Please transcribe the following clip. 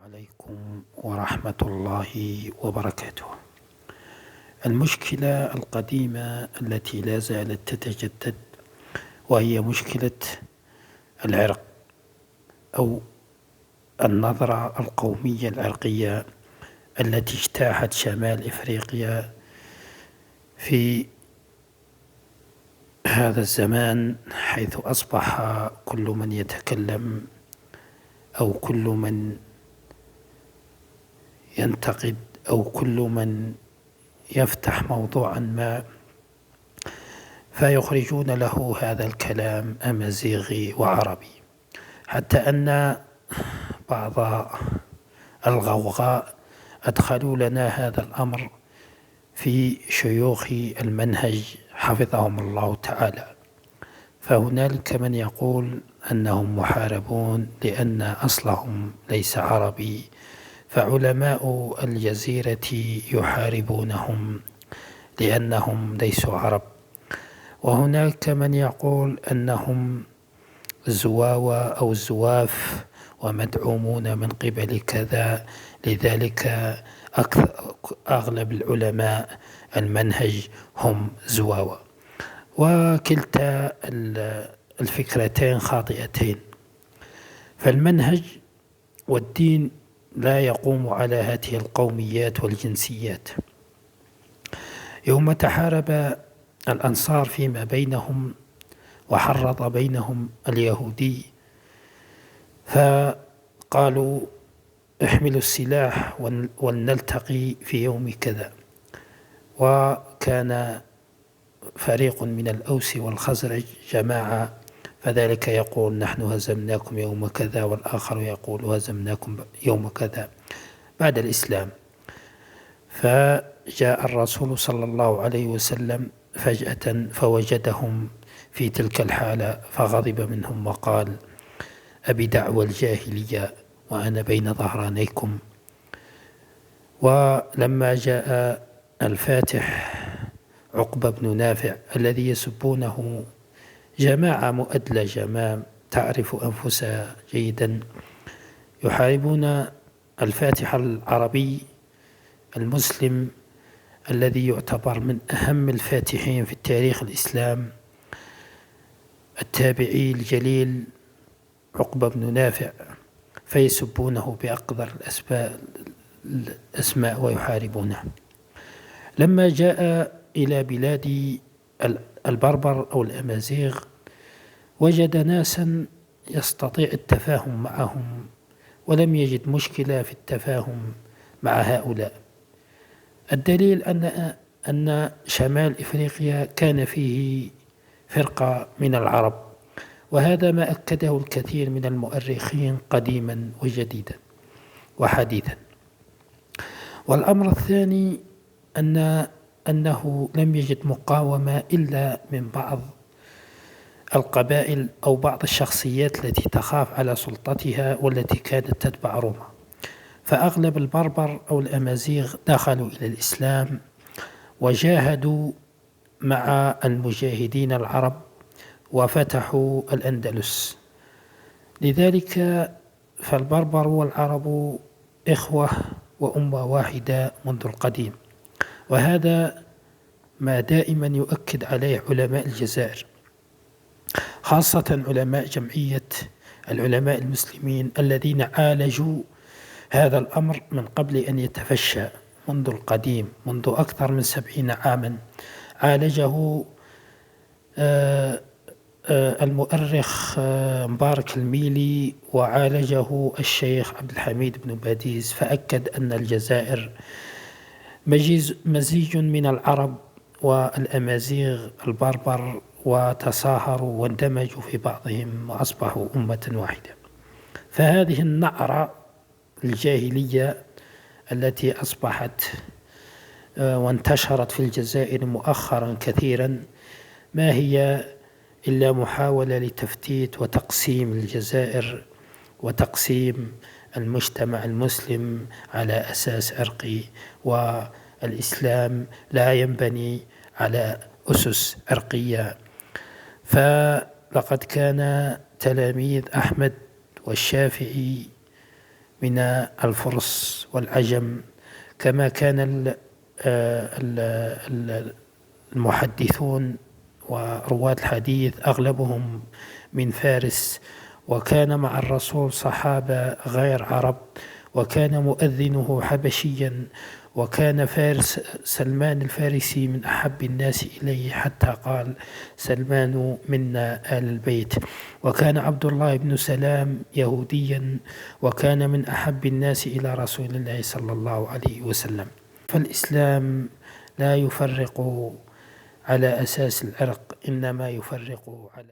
عليكم ورحمة الله وبركاته. المشكلة القديمة التي لا زالت تتجدد وهي مشكلة العرق أو النظرة القومية العرقية التي اجتاحت شمال إفريقيا في هذا الزمان، حيث أصبح كل من يتكلم أو كل من ينتقد أو كل من يفتح موضوعا ما فيخرجون له هذا الكلام أمازيغي وعربي، حتى أن بعض الغوغاء أدخلوا لنا هذا الأمر في شيوخ المنهج حفظهم الله تعالى. فهنالك من يقول أنهم محاربون لأن أصلهم ليس عربي، فعلماء الجزيرة يحاربونهم لأنهم ليسوا عرب. وهناك من يقول أنهم زواوة أو زواف ومدعومون من قبل كذا، لذلك أغلب العلماء المنهج هم زواوة. وكلتا الفكرتين خاطئتين، فالمنهج والدين لا يقوم على هذه القوميات والجنسيات. يوم تحارب الأنصار فيما بينهم وحرض بينهم اليهودي، فقالوا احملوا السلاح ولنلتقي في يوم كذا، وكان فريق من الأوس والخزرج جماعة، فذلك يقول نحن هزمناكم يوم كذا، والآخر يقول هزمناكم يوم كذا بعد الإسلام. فجاء الرسول صلى الله عليه وسلم فجأة فوجدهم في تلك الحالة، فغضب منهم وقال أبي دعوى الجاهلية وأنا بين ظهرانيكم. ولما جاء الفاتح عقبة بن نافع الذي يسبونه جماعة مؤدلجة ما تعرف أنفسها جيدا، يحاربون الفاتح العربي المسلم الذي يعتبر من أهم الفاتحين في التاريخ الإسلام، التابعي الجليل عقبة بن نافع، فيسبونه بأقذر الأسماء ويحاربونه. لما جاء إلى بلاد البربر أو الأمازيغ وجد ناسا يستطيع التفاهم معهم، ولم يجد مشكلة في التفاهم مع هؤلاء. الدليل أن شمال إفريقيا كان فيه فرقة من العرب، وهذا ما أكده الكثير من المؤرخين قديما وجديدا وحديثا. والأمر الثاني أنه لم يجد مقاومة إلا من بعض القبائل أو بعض الشخصيات التي تخاف على سلطتها والتي كانت تتبع روما، فأغلب البربر أو الأمازيغ دخلوا إلى الإسلام وجاهدوا مع المجاهدين العرب وفتحوا الأندلس. لذلك فالبربر والعرب إخوة وأمة واحدة منذ القديم، وهذا ما دائما يؤكد عليه علماء الجزائر، خاصة علماء جمعية العلماء المسلمين الذين عالجوا هذا الأمر من قبل أن يتفشى منذ القديم، منذ أكثر من 70 عاما. عالجه المؤرخ مبارك الميلي، وعالجه الشيخ عبد الحميد بن باديز، فأكد أن الجزائر مزيج من العرب والأمازيغ البربر، وتصاهروا واندمجوا في بعضهم وأصبحوا أمة واحدة. فهذه النعرة الجاهلية التي أصبحت وانتشرت في الجزائر مؤخرا كثيرا ما هي إلا محاولة لتفتيت وتقسيم الجزائر وتقسيم المجتمع المسلم على أساس عرقي، والإسلام لا ينبني على أسس عرقية. فلقد كان تلاميذ أحمد والشافعي من الفرس والعجم، كما كان المحدثون ورواة الحديث أغلبهم من فارس. وكان مع الرسول صحابة غير عرب، وكان مؤذنه حبشيا، وكان فارس سلمان الفارسي من أحب الناس إليه، حتى قال سلمان منا آل البيت. وكان عبد الله بن سلام يهوديا، وكان من أحب الناس إلى رسول الله صلى الله عليه وسلم. فالإسلام لا يفرق على أساس العرق، إنما يفرق على